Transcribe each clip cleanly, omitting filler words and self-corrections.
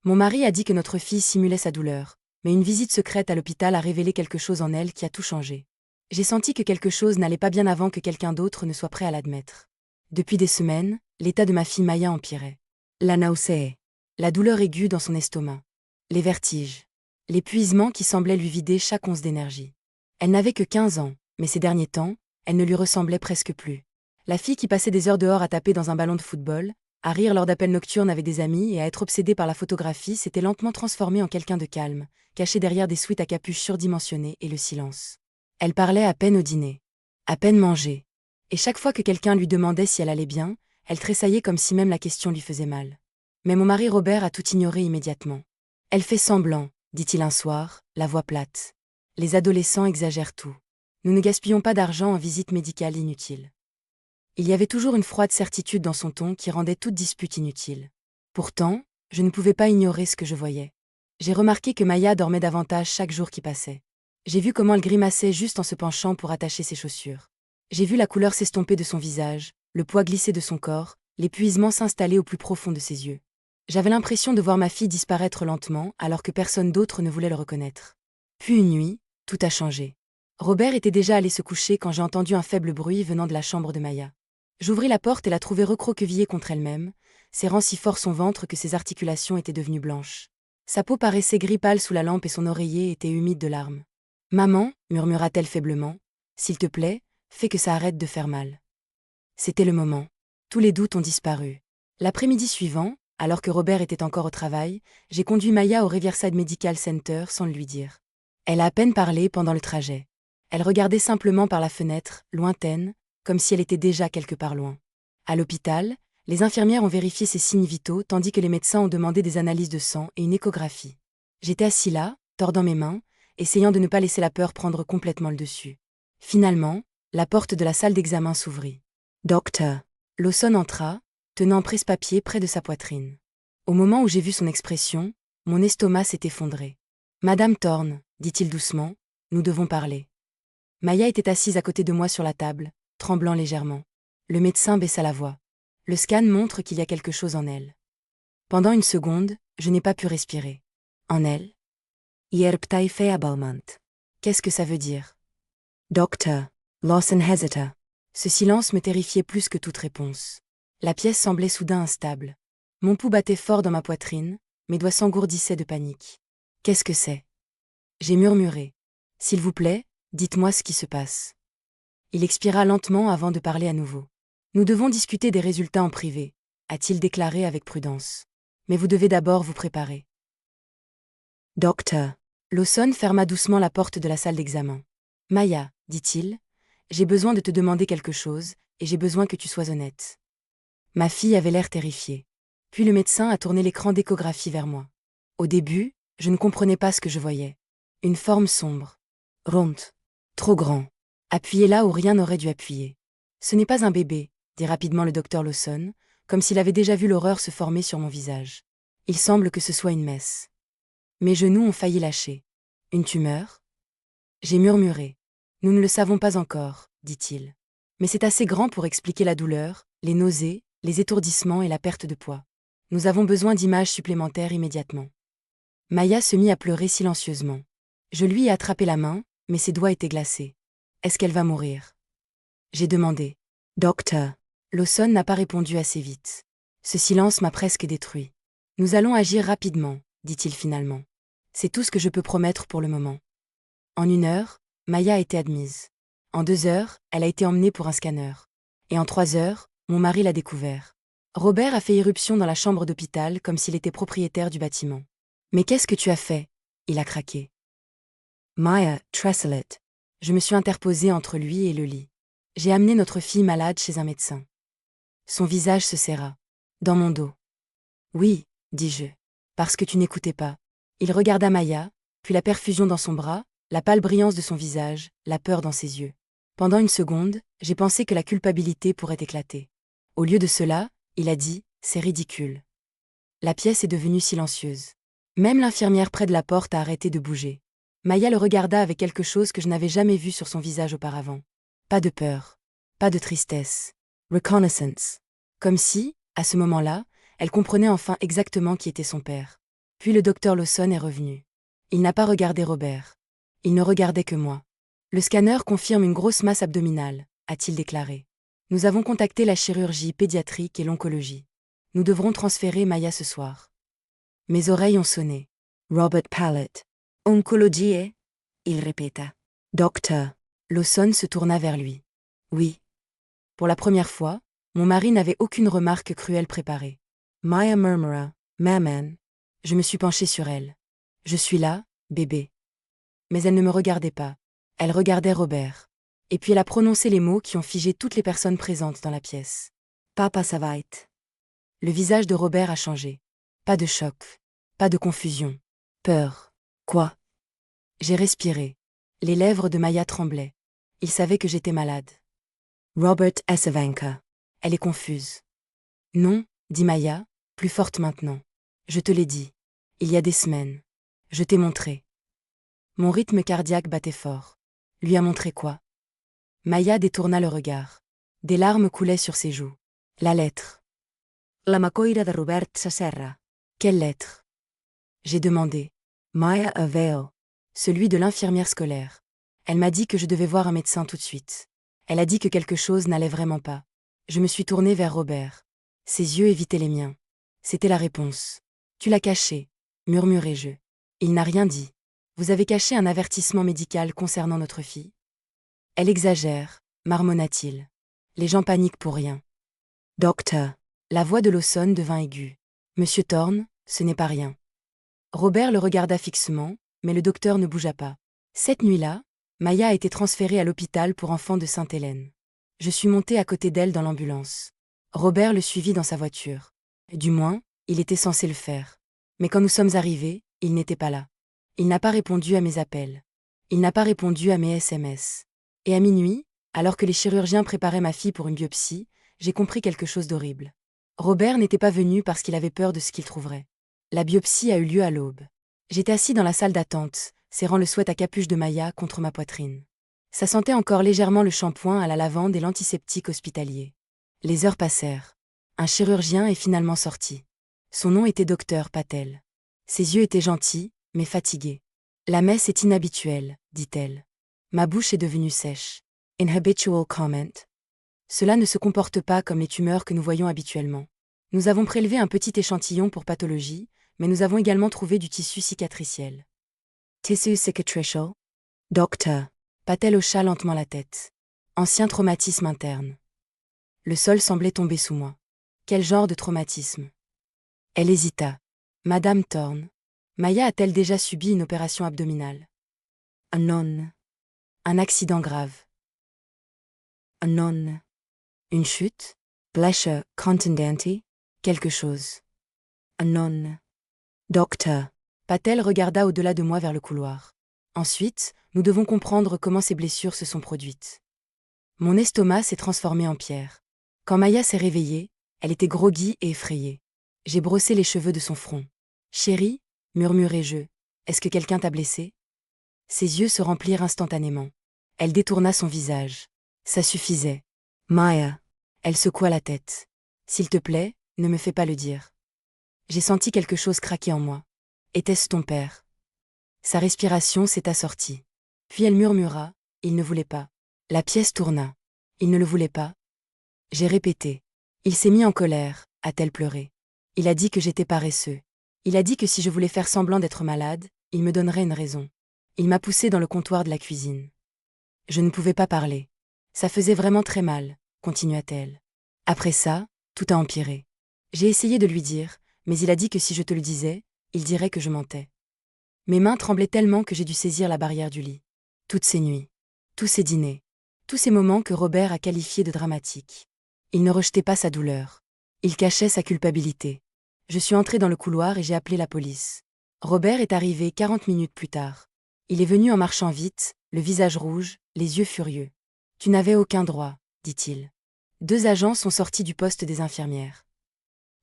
Mon mari a dit que notre fille simulait sa douleur, mais une visite secrète à l'hôpital a révélé quelque chose en elle qui a tout changé. J'ai senti que quelque chose n'allait pas bien avant que quelqu'un d'autre ne soit prêt à l'admettre. Depuis des semaines, l'état de ma fille Maya empirait. La nausée, la douleur aiguë dans son estomac, les vertiges, l'épuisement qui semblait lui vider chaque once d'énergie. Elle n'avait que 15 ans, mais ces derniers temps, elle ne lui ressemblait presque plus. La fille qui passait des heures dehors à taper dans un ballon de football, à rire lors d'appels nocturnes avec des amis et à être obsédée par la photographie s'était lentement transformée en quelqu'un de calme, caché derrière des sweats à capuche surdimensionnés et le silence. Elle parlait à peine au dîner, à peine mangé, et chaque fois que quelqu'un lui demandait si elle allait bien, elle tressaillait comme si même la question lui faisait mal. Mais mon mari Robert a tout ignoré immédiatement. Elle fait semblant, dit-il un soir, la voix plate. Les adolescents exagèrent tout. Nous ne gaspillons pas d'argent en visites médicales inutiles. Il y avait toujours une froide certitude dans son ton qui rendait toute dispute inutile. Pourtant, je ne pouvais pas ignorer ce que je voyais. J'ai remarqué que Maya dormait davantage chaque jour qui passait. J'ai vu comment elle grimaçait juste en se penchant pour attacher ses chaussures. J'ai vu la couleur s'estomper de son visage, le poids glisser de son corps, l'épuisement s'installer au plus profond de ses yeux. J'avais l'impression de voir ma fille disparaître lentement alors que personne d'autre ne voulait le reconnaître. Puis une nuit, tout a changé. Robert était déjà allé se coucher quand j'ai entendu un faible bruit venant de la chambre de Maya. J'ouvris la porte et la trouvai recroquevillée contre elle-même, serrant si fort son ventre que ses articulations étaient devenues blanches. Sa peau paraissait gris pâle sous la lampe et son oreiller était humide de larmes. « Maman, murmura-t-elle faiblement, s'il te plaît, fais que ça arrête de faire mal. » C'était le moment. Tous les doutes ont disparu. L'après-midi suivant, alors que Robert était encore au travail, j'ai conduit Maya au Riverside Medical Center sans le lui dire. Elle a à peine parlé pendant le trajet. Elle regardait simplement par la fenêtre, lointaine, comme si elle était déjà quelque part loin. À l'hôpital, les infirmières ont vérifié ses signes vitaux tandis que les médecins ont demandé des analyses de sang et une échographie. J'étais assis là, tordant mes mains, essayant de ne pas laisser la peur prendre complètement le dessus. Finalement, la porte de la salle d'examen s'ouvrit. Docteur. Lawson entra, tenant un presse-papier près de sa poitrine. Au moment où j'ai vu son expression, mon estomac s'est effondré. « Madame Thorne, dit-il doucement, nous devons parler. » Maya était assise à côté de moi sur la table, tremblant légèrement. Le médecin baissa la voix. Le scan montre qu'il y a quelque chose en elle. Pendant une seconde, je n'ai pas pu respirer. En elle? Qu'est-ce que ça veut dire? Docteur. Lawson hesita. Ce silence me terrifiait plus que toute réponse. La pièce semblait soudain instable. Mon pouls battait fort dans ma poitrine, mes doigts s'engourdissaient de panique. Qu'est-ce que c'est? J'ai murmuré. S'il vous plaît, dites-moi ce qui se passe. Il expira lentement avant de parler à nouveau. Nous devons discuter des résultats en privé, a-t-il déclaré avec prudence. Mais vous devez d'abord vous préparer. Docteur. Lawson ferma doucement la porte de la salle d'examen. Maya, dit-il, j'ai besoin de te demander quelque chose, et j'ai besoin que tu sois honnête. Ma fille avait l'air terrifiée. Puis le médecin a tourné l'écran d'échographie vers moi. Au début, je ne comprenais pas ce que je voyais. Une forme sombre. Ronde. Trop grand. Appuyé là où rien n'aurait dû appuyer. Ce n'est pas un bébé, dit rapidement le docteur Lawson, comme s'il avait déjà vu l'horreur se former sur mon visage. Il semble que ce soit une messe. Mes genoux ont failli lâcher. Une tumeur? J'ai murmuré. Nous ne le savons pas encore, dit-il. Mais c'est assez grand pour expliquer la douleur, les nausées, les étourdissements et la perte de poids. Nous avons besoin d'images supplémentaires immédiatement. Maya se mit à pleurer silencieusement. Je lui ai attrapé la main, mais ses doigts étaient glacés. Est-ce qu'elle va mourir? J'ai demandé. Docteur. Lawson n'a pas répondu assez vite. Ce silence m'a presque détruit. Nous allons agir rapidement, dit-il finalement. C'est tout ce que je peux promettre pour le moment. En 1 heure, Maya a été admise. En 2 heures, elle a été emmenée pour un scanner. Et en 3 heures, mon mari l'a découvert. Robert a fait irruption dans la chambre d'hôpital comme s'il était propriétaire du bâtiment. Mais qu'est-ce que tu as fait? Il a craqué. Maya, Tresselet. Je me suis interposée entre lui et le lit. J'ai amené notre fille malade chez un médecin. Son visage se serra. Dans mon dos. Oui, dis-je. Parce que tu n'écoutais pas. Il regarda Maya, puis la perfusion dans son bras, la pâle brillance de son visage, la peur dans ses yeux. Pendant une seconde, j'ai pensé que la culpabilité pourrait éclater. Au lieu de cela, il a dit, c'est ridicule. La pièce est devenue silencieuse. Même l'infirmière près de la porte a arrêté de bouger. Maya le regarda avec quelque chose que je n'avais jamais vu sur son visage auparavant. Pas de peur. Pas de tristesse. Reconnaissance. Comme si, à ce moment-là, elle comprenait enfin exactement qui était son père. Puis le docteur Lawson est revenu. Il n'a pas regardé Robert. Il ne regardait que moi. Le scanner confirme une grosse masse abdominale, a-t-il déclaré. Nous avons contacté la chirurgie pédiatrique et l'oncologie. Nous devrons transférer Maya ce soir. Mes oreilles ont sonné. Robert Pallet. Oncologie? Il répéta. Docteur. Lawson se tourna vers lui. Oui. Pour la première fois, mon mari n'avait aucune remarque cruelle préparée. Maya murmura. Maman. Je me suis penchée sur elle. Je suis là, bébé. Mais elle ne me regardait pas. Elle regardait Robert. Et puis elle a prononcé les mots qui ont figé toutes les personnes présentes dans la pièce. Papa ça va être. Le visage de Robert a changé. Pas de choc. Pas de confusion. Peur. Quoi? J'ai respiré. Les lèvres de Maya tremblaient. Il savait que j'étais malade. Robert Esavanka. Elle est confuse. Non, dit Maya, plus forte maintenant. Je te l'ai dit. Il y a des semaines. Je t'ai montré. Mon rythme cardiaque battait fort. Lui a montré quoi? Maya détourna le regard. Des larmes coulaient sur ses joues. La lettre. La macoira de Robert Saserra. Quelle lettre? J'ai demandé. Maya Avail. Celui de l'infirmière scolaire. Elle m'a dit que je devais voir un médecin tout de suite. Elle a dit que quelque chose n'allait vraiment pas. Je me suis tournée vers Robert. Ses yeux évitaient les miens. C'était la réponse. Tu l'as caché, murmurai-je. Il n'a rien dit. Vous avez caché un avertissement médical concernant notre fille? Elle exagère, marmonna-t-il. Les gens paniquent pour rien. Docteur. La voix de Lawson devint aiguë. Monsieur Thorne, ce n'est pas rien. Robert le regarda fixement, mais le docteur ne bougea pas. Cette nuit-là, Maya a été transférée à l'hôpital pour enfants de Sainte-Hélène. Je suis montée à côté d'elle dans l'ambulance. Robert le suivit dans sa voiture. Du moins, il était censé le faire. Mais quand nous sommes arrivés, il n'était pas là. Il n'a pas répondu à mes appels. Il n'a pas répondu à mes SMS. Et à minuit, alors que les chirurgiens préparaient ma fille pour une biopsie, j'ai compris quelque chose d'horrible. Robert n'était pas venu parce qu'il avait peur de ce qu'il trouverait. La biopsie a eu lieu à l'aube. J'étais assis dans la salle d'attente, serrant le sweat à capuche de Maya contre ma poitrine. Ça sentait encore légèrement le shampoing à la lavande et l'antiseptique hospitalier. Les heures passèrent. Un chirurgien est finalement sorti. Son nom était Docteur Patel. Ses yeux étaient gentils, mais fatigués. La messe est inhabituelle, dit-elle. Ma bouche est devenue sèche. Inhabitual comment. Cela ne se comporte pas comme les tumeurs que nous voyons habituellement. Nous avons prélevé un petit échantillon pour pathologie, mais nous avons également trouvé du tissu cicatriciel. Tissue cicatricial? Docteur. Patel hocha lentement la tête. Ancien traumatisme interne. Le sol semblait tomber sous moi. Quel genre de traumatisme? Elle hésita. Madame Thorne. Maya a-t-elle déjà subi une opération abdominale? Non. Un accident grave. Non. Une chute? Blessure contundente? Quelque chose. Non. Docteur. Patel regarda au-delà de moi vers le couloir. Ensuite, nous devons comprendre comment ces blessures se sont produites. Mon estomac s'est transformé en pierre. Quand Maya s'est réveillée, elle était groggy et effrayée. J'ai brossé les cheveux de son front. Chérie, murmurai-je, est-ce que quelqu'un t'a blessé? Ses yeux se remplirent instantanément. Elle détourna son visage. Ça suffisait. Maya. Elle secoua la tête. S'il te plaît, ne me fais pas le dire. J'ai senti quelque chose craquer en moi. Était-ce ton père? Sa respiration s'est assortie. Puis elle murmura, il ne voulait pas. La pièce tourna. Il ne le voulait pas. J'ai répété. Il s'est mis en colère, a-t-elle pleuré. Il a dit que j'étais paresseux. Il a dit que si je voulais faire semblant d'être malade, il me donnerait une raison. Il m'a poussé dans le comptoir de la cuisine. Je ne pouvais pas parler. Ça faisait vraiment très mal, continua-t-elle. Après ça, tout a empiré. J'ai essayé de lui dire, mais il a dit que si je te le disais, il dirait que je mentais. Mes mains tremblaient tellement que j'ai dû saisir la barrière du lit. Toutes ces nuits, tous ces dîners, tous ces moments que Robert a qualifiés de dramatiques. Il ne rejetait pas sa douleur. Il cachait sa culpabilité. Je suis entrée dans le couloir et j'ai appelé la police. Robert est arrivé 40 minutes plus tard. Il est venu en marchant vite, le visage rouge, les yeux furieux. « Tu n'avais aucun droit, dit-il. » 2 agents sont sortis du poste des infirmières.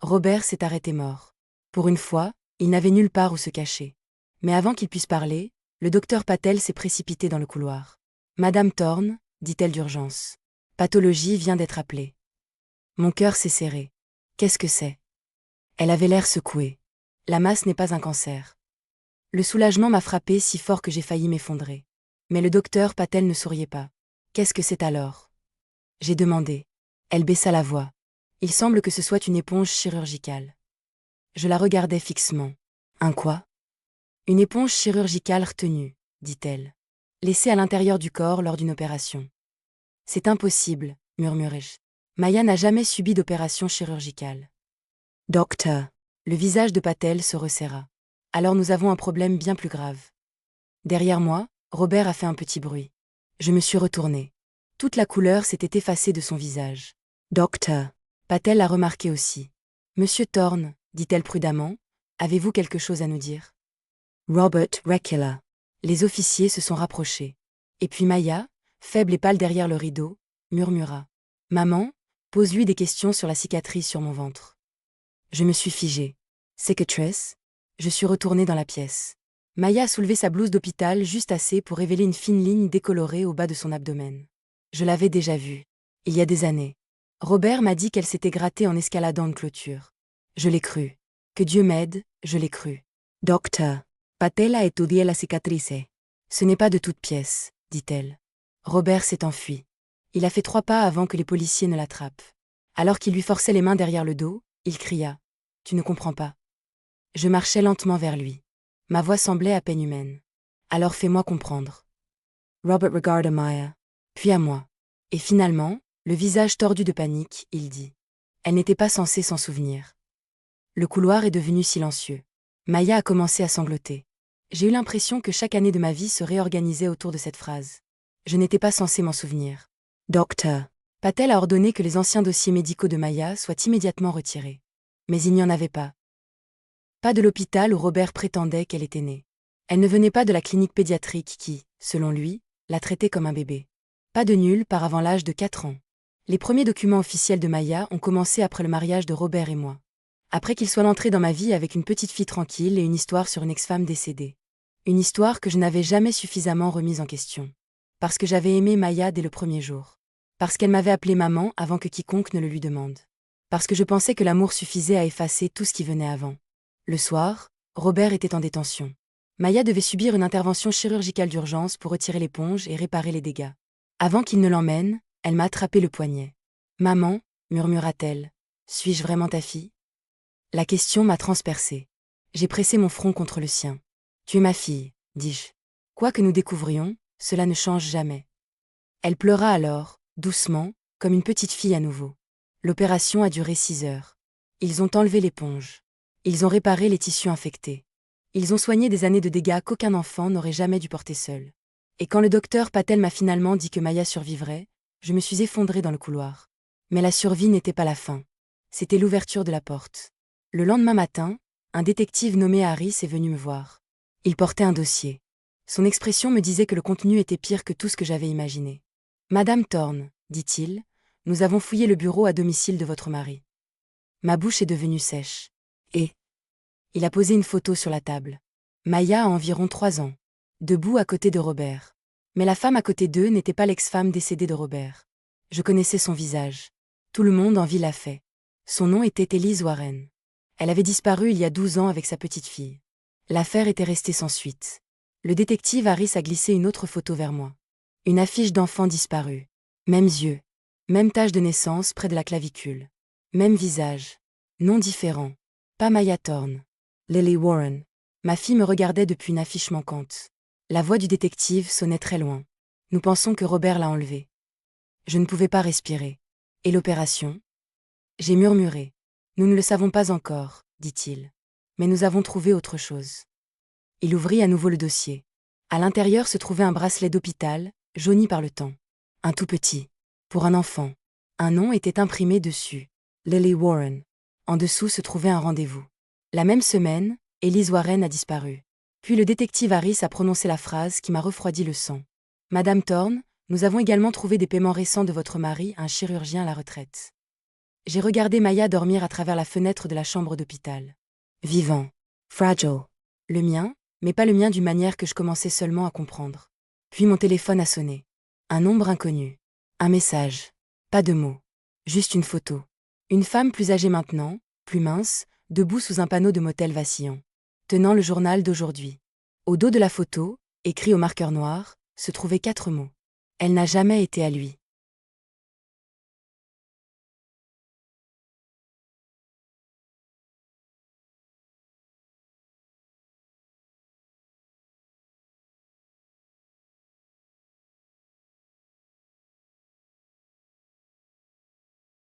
Robert s'est arrêté mort. Pour une fois, il n'avait nulle part où se cacher. Mais avant qu'il puisse parler, le docteur Patel s'est précipité dans le couloir. « Madame Thorne, dit-elle d'urgence. Pathologie vient d'être appelée. » Mon cœur s'est serré. Qu'est-ce que c'est? Elle avait l'air secouée. La masse n'est pas un cancer. Le soulagement m'a frappé si fort que j'ai failli m'effondrer. Mais le docteur Patel ne souriait pas. Qu'est-ce que c'est alors? J'ai demandé. Elle baissa la voix. Il semble que ce soit une éponge chirurgicale. Je la regardais fixement. Un quoi? Une éponge chirurgicale retenue, dit-elle. Laissée à l'intérieur du corps lors d'une opération. C'est impossible, murmurai-je. Maya n'a jamais subi d'opération chirurgicale. Docteur. Le visage de Patel se resserra. Alors nous avons un problème bien plus grave. Derrière moi, Robert a fait un petit bruit. Je me suis retournée. Toute la couleur s'était effacée de son visage. Docteur. Patel l'a remarqué aussi. Monsieur Thorne, dit-elle prudemment, avez-vous quelque chose à nous dire? Robert Recula. Les officiers se sont rapprochés. Et puis Maya, faible et pâle derrière le rideau, murmura. Maman, pose-lui des questions sur la cicatrice sur mon ventre. Je me suis figée. Secretress? Je suis retournée dans la pièce. Maya a soulevé sa blouse d'hôpital juste assez pour révéler une fine ligne décolorée au bas de son abdomen. Je l'avais déjà vue. Il y a des années. Robert m'a dit qu'elle s'était grattée en escaladant une clôture. Je l'ai cru. Que Dieu m'aide, je l'ai cru. Docteur. Patel a étudié la cicatrice. Ce n'est pas de toute pièce, dit-elle. Robert s'est enfui. Il a fait 3 pas avant que les policiers ne l'attrapent. Alors qu'il lui forçait les mains derrière le dos, il cria. Tu ne comprends pas. Je marchais lentement vers lui. Ma voix semblait à peine humaine. Alors fais-moi comprendre. Robert regarda Maya, puis à moi. Et finalement, le visage tordu de panique, il dit. Elle n'était pas censée s'en souvenir. Le couloir est devenu silencieux. Maya a commencé à sangloter. J'ai eu l'impression que chaque année de ma vie se réorganisait autour de cette phrase. Je n'étais pas censée m'en souvenir. Docteur. Patel a ordonné que les anciens dossiers médicaux de Maya soient immédiatement retirés. Mais il n'y en avait pas. Pas de l'hôpital où Robert prétendait qu'elle était née. Elle ne venait pas de la clinique pédiatrique qui, selon lui, la traitait comme un bébé. Pas de nulle part avant l'âge de 4 ans. Les premiers documents officiels de Maya ont commencé après le mariage de Robert et moi. Après qu'il soit entré dans ma vie avec une petite fille tranquille et une histoire sur une ex-femme décédée. Une histoire que je n'avais jamais suffisamment remise en question. Parce que j'avais aimé Maya dès le premier jour. Parce qu'elle m'avait appelée maman avant que quiconque ne le lui demande. Parce que je pensais que l'amour suffisait à effacer tout ce qui venait avant. Le soir, Robert était en détention. Maya devait subir une intervention chirurgicale d'urgence pour retirer l'éponge et réparer les dégâts. Avant qu'il ne l'emmène, elle m'a attrapé le poignet. « Maman, murmura-t-elle, suis-je vraiment ta fille ?» La question m'a transpercée. J'ai pressé mon front contre le sien. « Tu es ma fille, dis-je. Quoi que nous découvrions, cela ne change jamais. » Elle pleura alors, doucement, comme une petite fille à nouveau. L'opération a duré 6 heures. Ils ont enlevé l'éponge. Ils ont réparé les tissus infectés. Ils ont soigné des années de dégâts qu'aucun enfant n'aurait jamais dû porter seul. Et quand le docteur Patel m'a finalement dit que Maya survivrait, je me suis effondrée dans le couloir. Mais la survie n'était pas la fin. C'était l'ouverture de la porte. Le lendemain matin, un détective nommé Harris est venu me voir. Il portait un dossier. Son expression me disait que le contenu était pire que tout ce que j'avais imaginé. « Madame Thorne, dit-il, nous avons fouillé le bureau à domicile de votre mari. » Ma bouche est devenue sèche. Et il a posé une photo sur la table. Maya a environ 3 ans, debout à côté de Robert. Mais la femme à côté d'eux n'était pas l'ex-femme décédée de Robert. Je connaissais son visage. Tout le monde en vit la fait. Son nom était Elise Warren. Elle avait disparu il y a 12 ans avec sa petite fille. L'affaire était restée sans suite. Le détective Harris a glissé une autre photo vers moi. Une affiche d'enfant disparu. Mêmes yeux. Même tache de naissance près de la clavicule. Même visage. Nom différent. Pas Maya Thorne. Lily Warren. Ma fille me regardait depuis une affiche manquante. La voix du détective sonnait très loin. Nous pensons que Robert l'a enlevée. Je ne pouvais pas respirer. Et l'opération? J'ai murmuré. Nous ne le savons pas encore, dit-il. Mais nous avons trouvé autre chose. Il ouvrit à nouveau le dossier. À l'intérieur se trouvait un bracelet d'hôpital, jauni par le temps. Un tout petit. Pour un enfant. Un nom était imprimé dessus. Lily Warren. En dessous se trouvait un rendez-vous. La même semaine, Elise Warren a disparu. Puis le détective Harris a prononcé la phrase qui m'a refroidi le sang. « Madame Thorne, nous avons également trouvé des paiements récents de votre mari, un chirurgien à la retraite. » J'ai regardé Maya dormir à travers la fenêtre de la chambre d'hôpital. Vivant. Fragile. Le mien, mais pas le mien d'une manière que je commençais seulement à comprendre. Puis mon téléphone a sonné. Un nombre inconnu. Un message. Pas de mots. Juste une photo. Une femme plus âgée maintenant, plus mince, debout sous un panneau de motel vacillant, tenant le journal d'aujourd'hui. Au dos de la photo, écrit au marqueur noir, se trouvaient 4 mots. Elle n'a jamais été à lui.